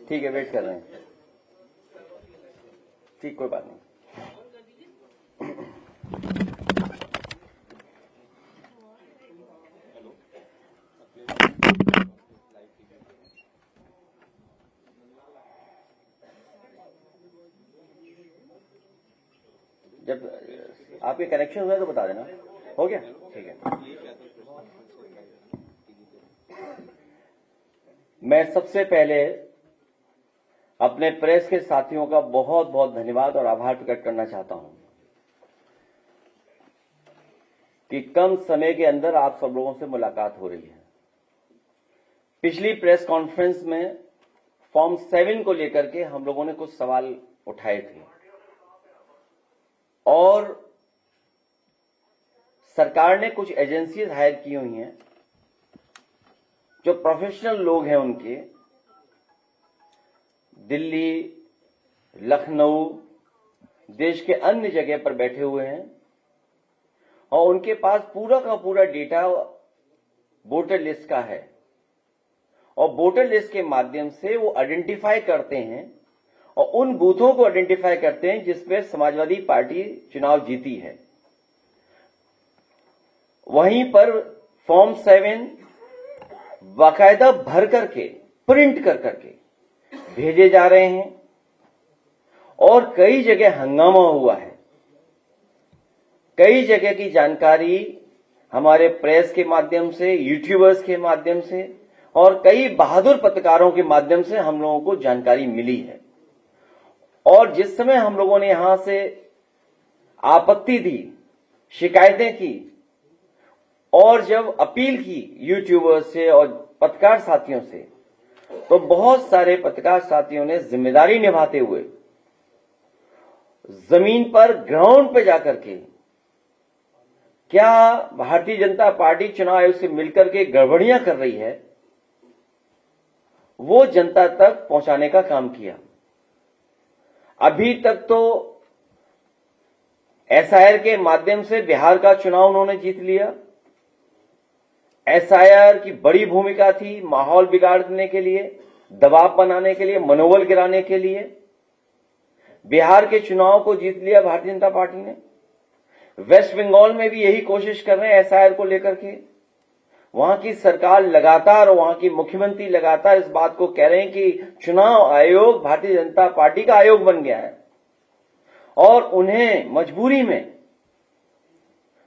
ठीक है, वेट कर रहे हैं। ठीक, कोई बात नहीं। जब आपके कनेक्शन हुआ तो बता देना। हो गया? ठीक है। मैं सबसे पहले अपने प्रेस के साथियों का बहुत बहुत धन्यवाद और आभार प्रकट करना चाहता हूं कि कम समय के अंदर आप सब लोगों से मुलाकात हो रही है। पिछली प्रेस कॉन्फ्रेंस में फॉर्म 7 को लेकर के हम लोगों ने कुछ सवाल उठाए थे और सरकार ने कुछ एजेंसीज हायर की हुई हैं जो प्रोफेशनल लोग हैं, उनके दिल्ली, लखनऊ, देश के अन्य जगह पर बैठे हुए हैं और उनके पास पूरा का पूरा डेटा वोटर लिस्ट का है और वोटर लिस्ट के माध्यम से वो आइडेंटिफाई करते हैं और उन बूथों को आइडेंटिफाई करते हैं जिसपे समाजवादी पार्टी चुनाव जीती है। वहीं पर फॉर्म 7 बाकायदा भर करके, प्रिंट कर करके भेजे जा रहे हैं और कई जगह हंगामा हुआ है। कई जगह की जानकारी हमारे प्रेस के माध्यम से, यूट्यूबर्स के माध्यम से और कई बहादुर पत्रकारों के माध्यम से हम लोगों को जानकारी मिली है। और जिस समय हम लोगों ने यहां से आपत्ति दी, शिकायतें की और जब अपील की यूट्यूबर्स से और पत्रकार साथियों से, तो बहुत सारे पत्रकार साथियों ने जिम्मेदारी निभाते हुए जमीन पर, ग्राउंड पे जाकर के क्या भारतीय जनता पार्टी चुनाव आयोग से मिलकर के गड़बड़ियां कर रही है, वो जनता तक पहुंचाने का काम किया। अभी तक तो एसआईआर के माध्यम से बिहार का चुनाव उन्होंने जीत लिया। एसआईआर की बड़ी भूमिका थी माहौल बिगाड़ने के लिए, दबाव बनाने के लिए, मनोबल गिराने के लिए। बिहार के चुनाव को जीत लिया भारतीय जनता पार्टी ने। वेस्ट बंगाल में भी यही कोशिश कर रहे हैं एसआईआर को लेकर के। वहां की सरकार लगातार, वहां की मुख्यमंत्री लगातार इस बात को कह रहे हैं कि चुनाव आयोग भारतीय जनता पार्टी का आयोग बन गया है और उन्हें मजबूरी में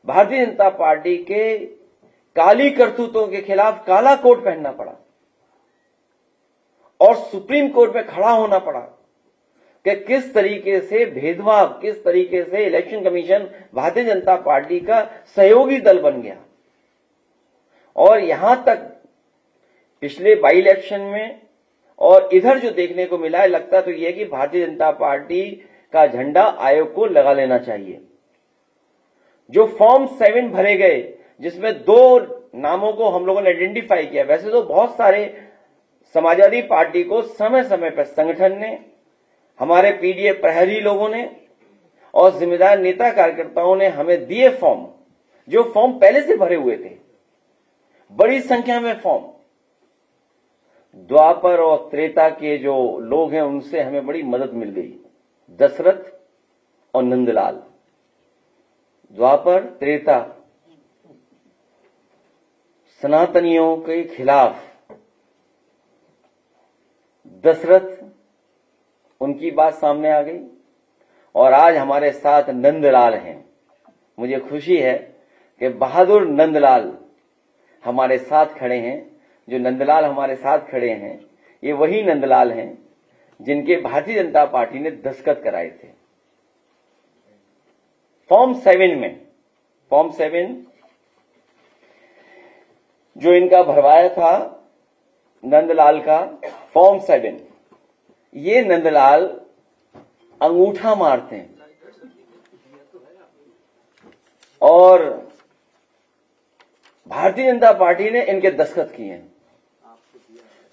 भारतीय जनता पार्टी के काली करतूतों के खिलाफ काला कोट पहनना पड़ा और सुप्रीम कोर्ट में खड़ा होना पड़ा कि किस तरीके से भेदभाव, किस तरीके से election commission Bharatiya Janata party का सहयोगी दल बन गया। और यहां तक पिछले बाई इलेक्शन में और इधर जो देखने को मिला है, लगता तो यह कि भारतीय जनता पार्टी का झंडा आयोग को लगा लेना चाहिए। जो फॉर्म 7 भरे गए, जिसमें 2 नामों को हम लोगों ने आइडेंटिफाई किया। वैसे तो बहुत सारे समाजवादी पार्टी को समय समय पर संगठन ने, हमारे पीडीएफ प्रहरी लोगों ने और जिम्मेदार नेता कार्यकर्ताओं ने हमें दिए फॉर्म, जो फॉर्म पहले से भरे हुए थे, बड़ी संख्या में फॉर्म। द्वापर और त्रेता के जो लोग हैं उनसे हमें बड़ी मदद मिल गई, दशरथ और नंदलाल। द्वापर, त्रेता, सनातनियों के खिलाफ दशरथ, उनकी बात सामने आ गई और आज हमारे साथ नंदलाल हैं। मुझे खुशी है कि बहादुर नंदलाल हमारे साथ खड़े हैं। जो नंदलाल हमारे साथ खड़े हैं, ये वही नंदलाल हैं जिनके भारतीय जनता पार्टी ने दस्तखत कराए थे फॉर्म 7 में। फॉर्म 7 जो इनका भरवाया था नंदलाल का फॉर्म 7, ये नंदलाल अंगूठा मारते हैं और भारतीय जनता पार्टी ने इनके दस्तखत किए हैं।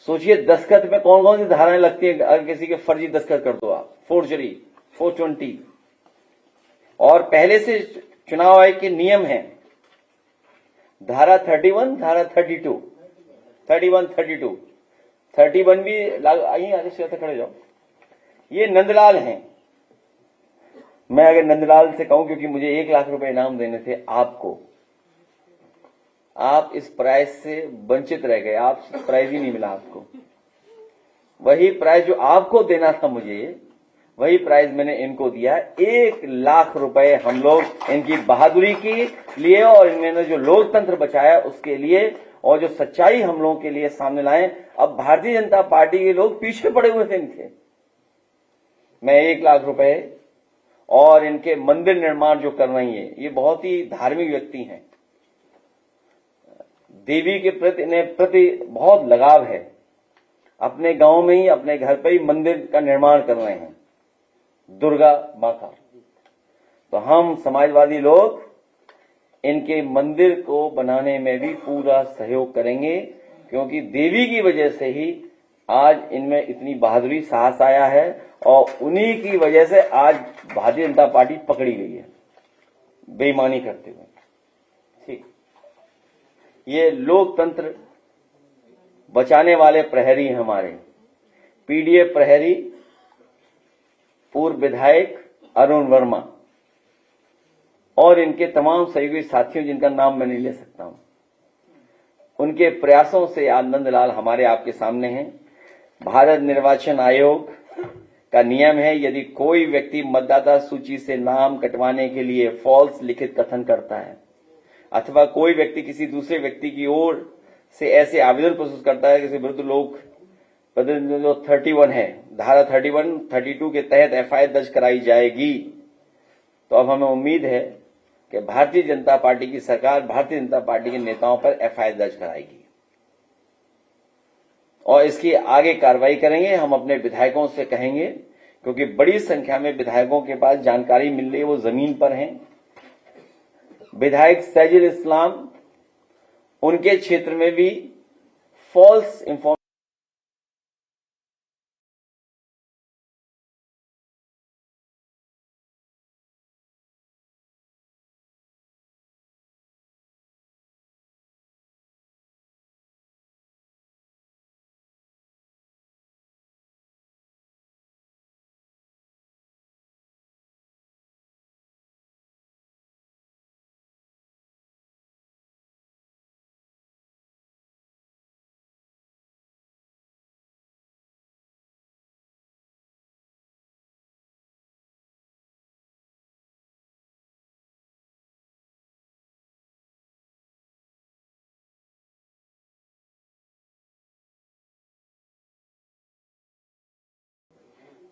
सोचिए दस्तखत में कौन कौन सी धाराएं लगती है। अगर किसी के फर्जी दस्तखत कर दो आप, फोर्जरी, 420। और पहले से चुनाव आयोग के नियम हैं, धारा 31, धारा 32, 31, 32, 31 भी आइए, आगे से खड़े जाओ। ये नंदलाल हैं। मैं अगर नंदलाल से कहूं, क्योंकि मुझे 1 लाख रुपए इनाम देने थे आपको, आप इस प्राइज से वंचित रह गए, आप प्राइज ही नहीं मिला आपको। वही प्राइज जो आपको देना था मुझे, वही प्राइज मैंने इनको दिया। 1 लाख रुपए हम लोग इनकी बहादुरी के लिए और इन्होंने जो लोकतंत्र बचाया उसके लिए, और जो सच्चाई हम लोगों के लिए सामने लाए। अब भारतीय जनता पार्टी के लोग पीछे पड़े हुए थे इनके। मैं 1 लाख रुपए और इनके मंदिर निर्माण जो कर रही है, ये बहुत ही धार्मिक व्यक्ति हैं, देवी के प्रति इन्हें प्रति बहुत लगाव है। अपने गांव में ही, अपने घर पर ही मंदिर का निर्माण कर रहे हैं, दुर्गा मां का। तो हम समाजवादी लोग इनके मंदिर को बनाने में भी पूरा सहयोग करेंगे, क्योंकि देवी की वजह से ही आज इनमें इतनी बहादुरी, साहस आया है, और उन्हीं की वजह से आज भारतीय जनता पार्टी पकड़ी गई है बेईमानी करते हुए। ठीक, ये लोकतंत्र बचाने वाले प्रहरी हैं हमारे, पीडीएफ प्रहरी, पूर्व विधायक अरुण वर्मा और इनके तमाम सहयोगी साथियों जिनका नाम मैं नहीं ले सकता हूं। उनके प्रयासों से आज नंदलाल हमारे आपके सामने हैं। भारत निर्वाचन आयोग का नियम है, यदि कोई व्यक्ति मतदाता सूची से नाम कटवाने के लिए फॉल्स लिखित कथन करता है, अथवा कोई व्यक्ति किसी दूसरे व्यक्ति की ओर से ऐसे आवेदन प्रस्तुत करता है किसी विरुद्ध लोक जो 31 है, धारा 31, 32 के तहत एफआईआर दर्ज कराई जाएगी। तो अब हमें उम्मीद है कि भारतीय जनता पार्टी की सरकार भारतीय जनता पार्टी के नेताओं पर एफआईआर दर्ज कराएगी और इसकी आगे कार्रवाई करेंगे। हम अपने विधायकों से कहेंगे, क्योंकि बड़ी संख्या में विधायकों के पास जानकारी मिल रही है, वो जमीन पर हैं। विधायक सैजुल इस्लाम, उनके क्षेत्र में भी फॉल्स इंफॉर्मेशन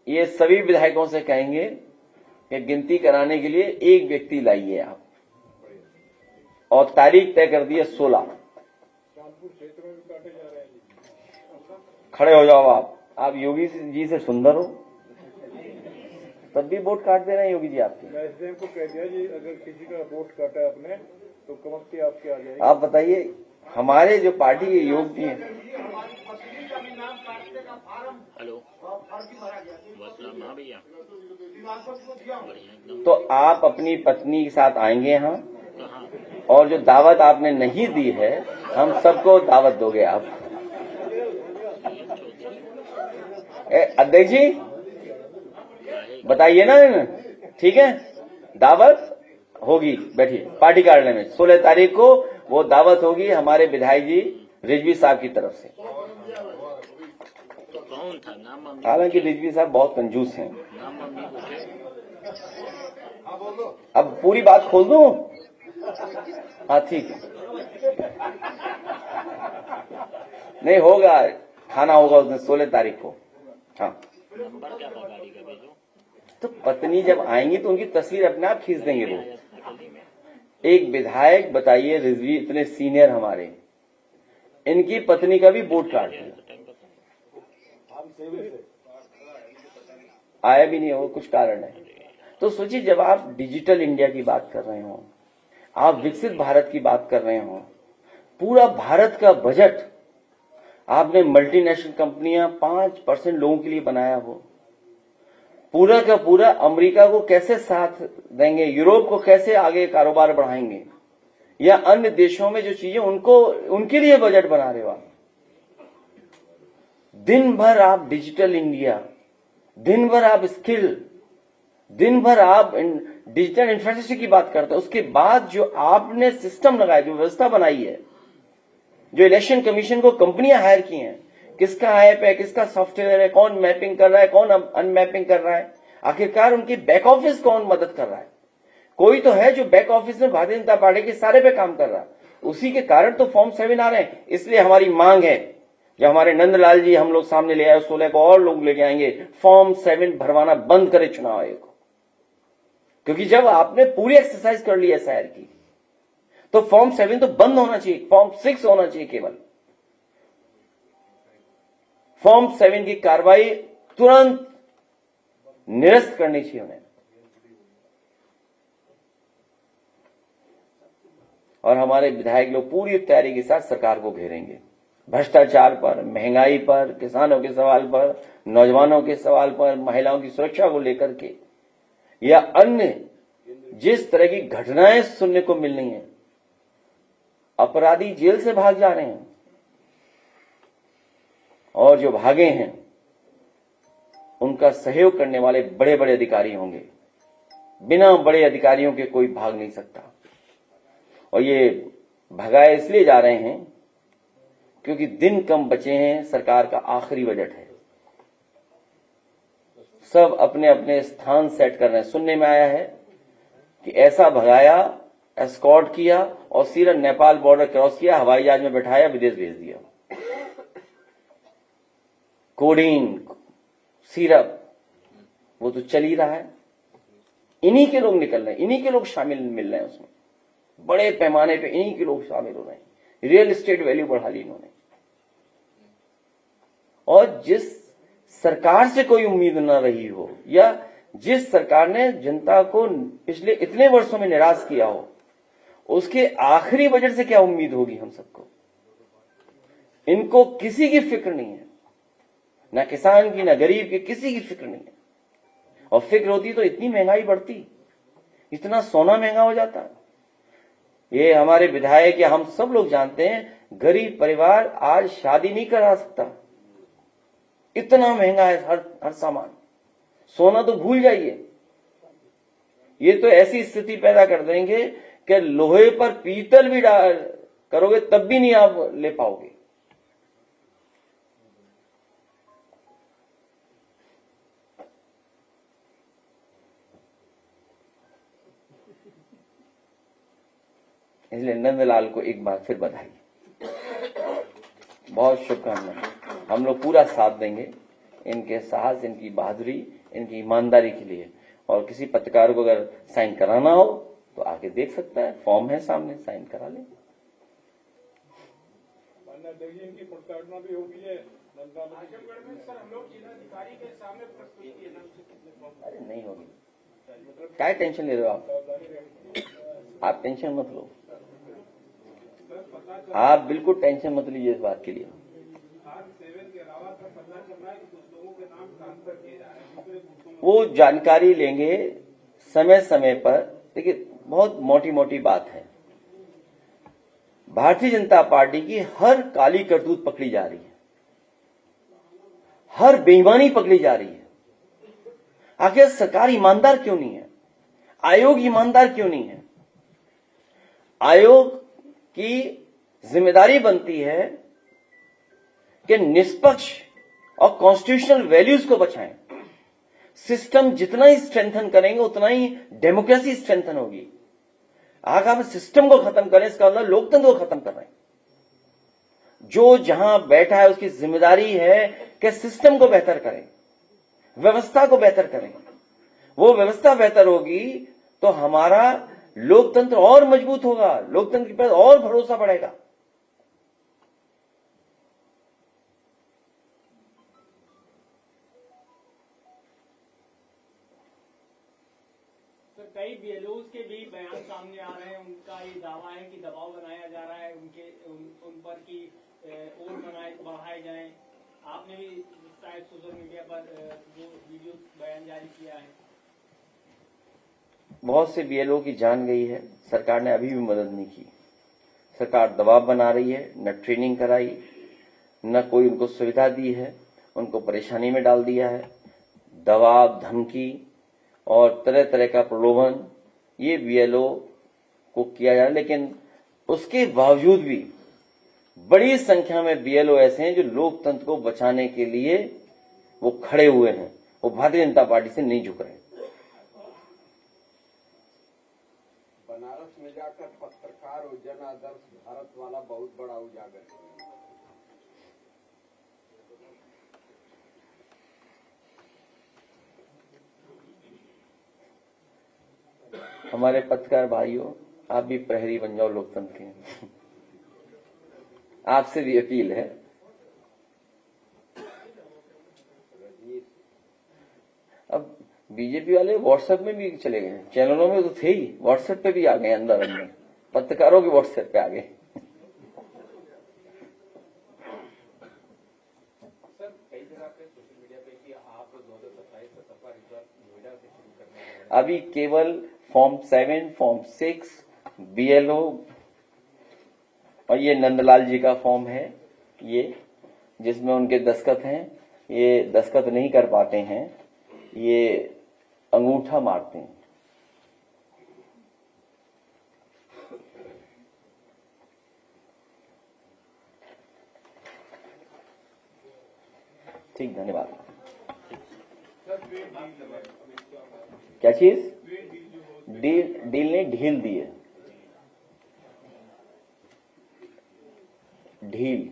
ये सभी विधायकों से कहेंगे कि गिनती कराने के लिए एक व्यक्ति लाइए आप, और तारीख तय कर दी है 16। खड़े हो जाओ आप योगी जी से सुंदर हो, तब भी वोट काट दे रहे हैं योगी जी आपके। मैं एसडीएम को कह दिया जी, अगर किसी का वोट काटा है आपने तो कमस्ती आपके आ जाएगी। आप बताइए, हमारे जो पार्टी के योगी हैं। हेलो, भैया, तो आप अपनी पत्नी के साथ आएंगे यहाँ, और जो दावत आपने नहीं दी है हम सबको दावत दोगे आप। अध्यक्ष जी बताइए ना, ठीक है, दावत होगी, बैठिए पार्टी कार्यालय में 16 तारीख को वो दावत होगी हमारे विधायक जी रिजवी साहब की तरफ से। कौन था नाम? हालांकि रिजवी साहब बहुत कंजूस हैं। अब पूरी बात खोल दूं? हाँ ठीक है, नहीं होगा, खाना होगा उस दिन 16 तारीख को। हाँ, नंबर क्या था गाड़ी का भेजो। तो पत्नी जब आएंगी तो उनकी तस्वीर अपने आप खींच देंगे वो। एक विधायक बताइए, रिजवी इतने सीनियर हमारे, इनकी पत्नी का भी वोट काट दिया, आया भी नहीं हो, कुछ कारण है। तो सोचिए, जब आप डिजिटल इंडिया की बात कर रहे हो, आप विकसित भारत की बात कर रहे हो, पूरा भारत का बजट आपने मल्टीनेशनल कंपनियां 5% लोगों के लिए बनाया हो, पूरा का पूरा अमेरिका को कैसे साथ देंगे, यूरोप को कैसे आगे कारोबार बढ़ाएंगे, या अन्य देशों में जो चीजें उनको उनके लिए बजट बना रहे हो आप। दिन भर आप डिजिटल इंडिया, दिन भर आप स्किल, दिन भर आप डिजिटल इंफ्रास्ट्रक्चर की बात करते हैं। उसके बाद जो आपने सिस्टम लगाया, जो व्यवस्था बनाई है, जो इलेक्शन कमीशन को कंपनियां हायर की हैं, किसका ऐप है, किसका सॉफ्टवेयर है, कौन मैपिंग कर रहा है, कौन अनमैपिंग कर रहा है, आखिरकार उनकी बैक ऑफिस कौन मदद कर रहा है। कोई तो है जो बैक ऑफिस में भारतीय जनता पार्टी के सारे पे काम कर रहा है। उसी के कारण तो फॉर्म 7 आ रहे हैं। इसलिए हमारी मांग है, जो हमारे नंदलाल जी हम लोग सामने ले आए, 16 को और लोग लेके आएंगे, फॉर्म 7 भरवाना बंद करे चुनाव आयोग को। क्योंकि जब आपने पूरी एक्सरसाइज कर ली एसआईआर की, तो फॉर्म 7 तो बंद होना चाहिए, फॉर्म 6 होना चाहिए केवल। फॉर्म 7 की कार्रवाई तुरंत निरस्त करनी चाहिए उन्हें। और हमारे विधायक लोग पूरी तैयारी के साथ सरकार को घेरेंगे, भ्रष्टाचार पर, महंगाई पर, किसानों के सवाल पर, नौजवानों के सवाल पर, महिलाओं की सुरक्षा को लेकर के, या अन्य जिस तरह की घटनाएं सुनने को मिल रही हैं। अपराधी जेल से भाग जा रहे हैं और जो भागे हैं उनका सहयोग करने वाले बड़े बड़े अधिकारी होंगे। बिना बड़े अधिकारियों के कोई भाग नहीं सकता। और ये भगाए इसलिए जा रहे हैं क्योंकि दिन कम बचे हैं, सरकार का आखिरी बजट है, सब अपने अपने स्थान सेट कर रहे हैं। सुनने में आया है कि ऐसा भगाया, एस्कॉर्ट किया और सीधा नेपाल बॉर्डर क्रॉस किया, हवाई जहाज में बैठाया, विदेश भेज दिया। कोडीन, सिरप, वो तो चल ही रहा है। इन्हीं के लोग निकल रहे हैं, इन्हीं के लोग शामिल मिल रहे हैं उसमें, बड़े पैमाने पे इन्हीं के लोग शामिल हो रहे हैं। रियल एस्टेट वैल्यू बढ़ा ली इन्होंने। और जिस सरकार से कोई उम्मीद न रही हो, या जिस सरकार ने जनता को पिछले इतने वर्षों में निराश किया हो, उसके आखिरी बजट से क्या उम्मीद होगी हम सबको। इनको किसी की फिक्र नहीं है, ना किसान की, ना गरीब की, किसी की फिक्र नहीं है। और फिक्र होती तो इतनी महंगाई बढ़ती, इतना सोना महंगा हो जाता। ये हमारे विधायक या हम सब लोग जानते हैं, गरीब परिवार आज शादी नहीं करा सकता, इतना महंगा है हर सामान। सोना तो भूल जाइए। ये तो ऐसी स्थिति पैदा कर देंगे कि लोहे पर पीतल भी करोगे तब भी नहीं आप ले पाओगे। इसलिए नंदलाल को एक बार फिर बधाई, बहुत शुभकामनाएं। हम लोग पूरा साथ देंगे इनके साहस, इनकी बहादुरी, इनकी ईमानदारी के लिए। और किसी पत्रकार को अगर साइन कराना हो तो आके देख सकता है, फॉर्म है सामने, साइन करा ले। इनकी प्रताड़ना भी होगी है। आजमगढ़ में सर हम लोग जिलाधिकारी के सामने प्रस्तुत किए ना। अरे नहीं होगी, क्या टेंशन ले रहे हो आप टेंशन मत लो, आप बिल्कुल टेंशन मत लीजिए इस बात के लिए। वो जानकारी लेंगे समय समय पर। देखिए, बहुत मोटी मोटी बात है, भारतीय जनता पार्टी की हर काली करतूत पकड़ी जा रही है, हर बेईमानी पकड़ी जा रही है। आखिर सरकार ईमानदार क्यों नहीं है? आयोग ईमानदार क्यों नहीं है? आयोग की जिम्मेदारी बनती है कि निष्पक्ष और कॉन्स्टिट्यूशनल वैल्यूज को बचाएं। सिस्टम जितना ही स्ट्रेंथन करेंगे उतना ही डेमोक्रेसी स्ट्रेंथन होगी। अगर आप सिस्टम को खत्म करें, इसका मतलब लोकतंत्र को खत्म कर रहे हैं। जो जहां बैठा है उसकी जिम्मेदारी है कि सिस्टम को बेहतर करें, व्यवस्था को बेहतर करें। वो व्यवस्था बेहतर होगी तो हमारा लोकतंत्र और मजबूत होगा, लोकतंत्र के पास और भरोसा बढ़ेगा। कई बीएलओज के भी बयान सामने आ रहे हैं, उनका ये दावा है कि दबाव बनाया जा रहा है उन पर कि और बढ़ाए जाएं। आपने भी शायद सोशल मीडिया पर जो वीडियो बयान जारी किया है। बहुत से बीएलओ की जान गई है, सरकार ने अभी भी मदद नहीं की। सरकार दबाव बना रही है, न ट्रेनिंग कराई, न कोई उनको सुविधा दी है। उनको परेशानी में डाल दिया है। दबाव, धमकी और तरह तरह का प्रलोभन ये बीएलओ को किया जा रहा है, लेकिन उसके बावजूद भी बड़ी संख्या में बीएलओ ऐसे हैं जो लोकतंत्र को बचाने के लिए वो खड़े हुए हैं, वो भारतीय जनता पार्टी से नहीं झुक रहे। बनारस में जाकर पत्रकार और जन आदर्श भारत वाला बहुत बड़ा उजागर है। हमारे पत्रकार भाइयों, आप भी प्रहरी बन जाओ लोकतंत्र के। आपसे भी अपील है। अब बीजेपी वाले व्हाट्सएप में भी चले गए, चैनलों में तो थे ही, व्हाट्सएप पे भी आ गए, अंदर अंदर पत्रकारों के व्हाट्सएप पे आ गए। सर, कई जगह पे सोशल मीडिया पे कि आप 2027 का सफर इस बार नोएडा से शुरू करने जा रहे हैं। अभी केवल फॉर्म 7, फॉर्म 6 बीएलओ और ये नंदलाल जी का फॉर्म है, ये जिसमें उनके दस्तखत हैं, ये दस्तखत नहीं कर पाते हैं, ये अंगूठा मारते हैं। ठीक, धन्यवाद। क्या चीज? डील ने ढील दी है, ढील।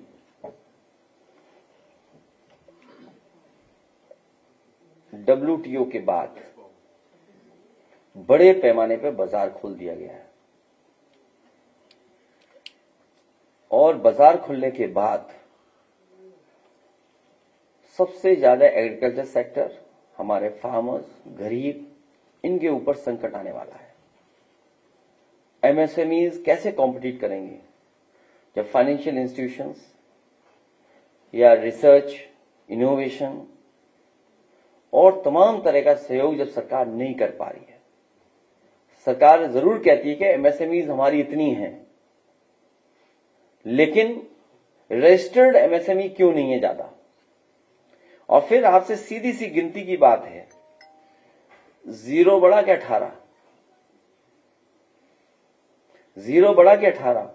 डब्ल्यूटीओ के बाद बड़े पैमाने पर बाजार खोल दिया गया है और बाजार खुलने के बाद सबसे ज्यादा एग्रीकल्चर सेक्टर, हमारे फार्मर्स, गरीब, इनके ऊपर संकट आने वाला है। एमएसएमईज कैसे कॉम्पिटिट करेंगे जब फाइनेंशियल इंस्टीट्यूशंस या रिसर्च, इनोवेशन और तमाम तरह का सहयोग जब सरकार नहीं कर पा रही है। सरकार जरूर कहती है कि एमएसएमईज हमारी इतनी हैं, लेकिन रजिस्टर्ड एमएसएमई क्यों नहीं है ज्यादा? और फिर आपसे सीधी सी गिनती की बात है, 0 बड़ा क्या 18, 0 बड़ा क्या 18?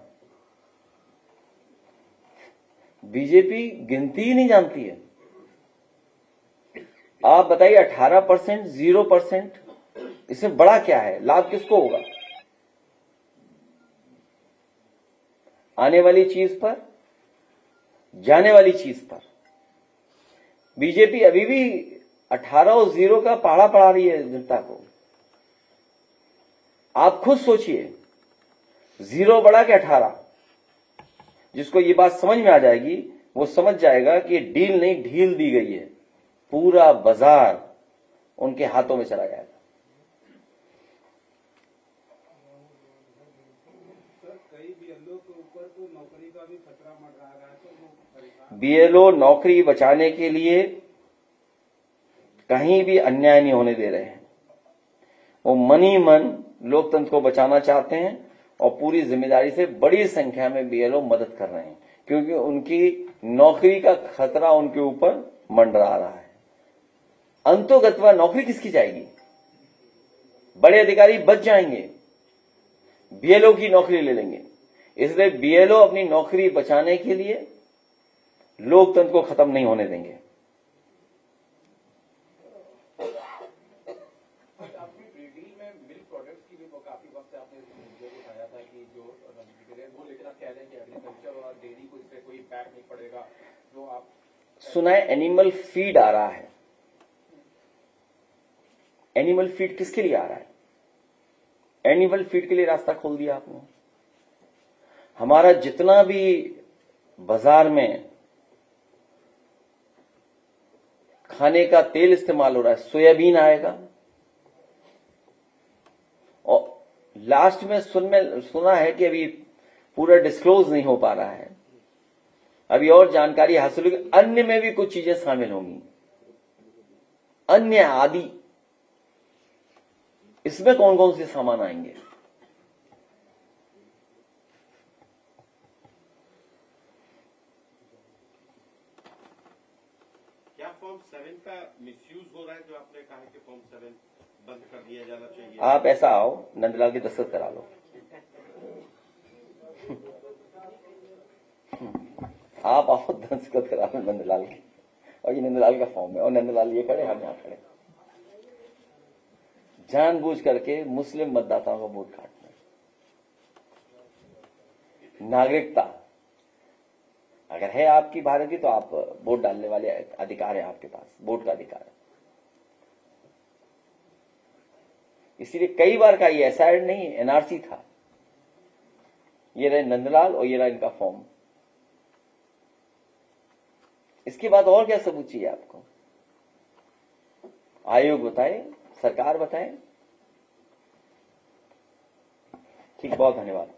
बीजेपी गिनती ही नहीं जानती है। आप बताइए 18%, 0%, इसमें बड़ा क्या है? लाभ किसको होगा? आने वाली चीज पर, जाने वाली चीज पर बीजेपी अभी भी 18 और 0 का पहाड़ा पढ़ा रही है जनता को। आप खुद सोचिए, 0 बड़ा कि 18? जिसको ये बात समझ में आ जाएगी वो समझ जाएगा कि डील नहीं ढील दी गई है, पूरा बाजार उनके हाथों में चला जाएगा। कई बीएलओ के ऊपर तो नौकरी का भी खतरा मंडरा रहा है, तो वो परेशान। बीएलओ नौकरी बचाने के लिए कहीं भी अन्याय नहीं होने दे रहे हैं। वो मन ही मन लोकतंत्र को बचाना चाहते हैं और पूरी जिम्मेदारी से बड़ी संख्या में बीएलओ मदद कर रहे हैं, क्योंकि उनकी नौकरी का खतरा उनके ऊपर मंडरा रहा है। अंतोगत्वा नौकरी किसकी जाएगी? बड़े अधिकारी बच जाएंगे, बीएलओ की नौकरी ले लेंगे। इसलिए बीएलओ अपनी नौकरी बचाने के लिए लोकतंत्र को खत्म नहीं होने देंगे। आपकी डील में मिल्क प्रोडक्ट्स की भी काफी वक्त से आपने मुद्दे को उठाया था कि जो वो, लेकिन आप कह रहे हैं कि एग्रीकल्चर और डेयरी को इससे कोई इम्पैक्ट नहीं पड़ेगा। जो आप सुना है एनिमल फीड आ रहा है। एनिमल फीड किसके लिए आ रहा है? एनिमल फीड के लिए रास्ता खोल दिया आपने। हमारा जितना भी बाजार में खाने का तेल इस्तेमाल हो रहा है, सोयाबीन आएगा। और लास्ट में सुना है कि अभी पूरा डिस्क्लोज नहीं हो पा रहा है, अभी और जानकारी हासिल होगी, अन्य में भी कुछ चीजें शामिल होंगी, अन्य आदि। इसमें कौन कौन से सामान आएंगे? क्या 7 का मिसयूज हो रहा है, जो आपने कहा कि फॉर्म 7 बंद कर दिया जाना चाहिए। आप ऐसा आओ, नंदलाल की दस्तखत करा लो। आप आओ, दस्तखत करा लो नंदलाल की, और ये नंदलाल का फॉर्म है, और नंदलाल ये खड़े, हम यहां खड़े, जानबूझ करके मुस्लिम मतदाताओं का वोट काटना। नागरिकता अगर है आपकी भारत की, तो आप वोट डालने वाले अधिकार है आपके पास, वोट का अधिकार है। इसीलिए कई बार का ये एसआईआर नहीं, एनआरसी था। ये रहे नंदलाल और ये रहा इनका फॉर्म। इसके बाद और क्या सबूत चाहिए आपको? आयोग बताए, सरकार बताए। ठीक, बहुत धन्यवाद।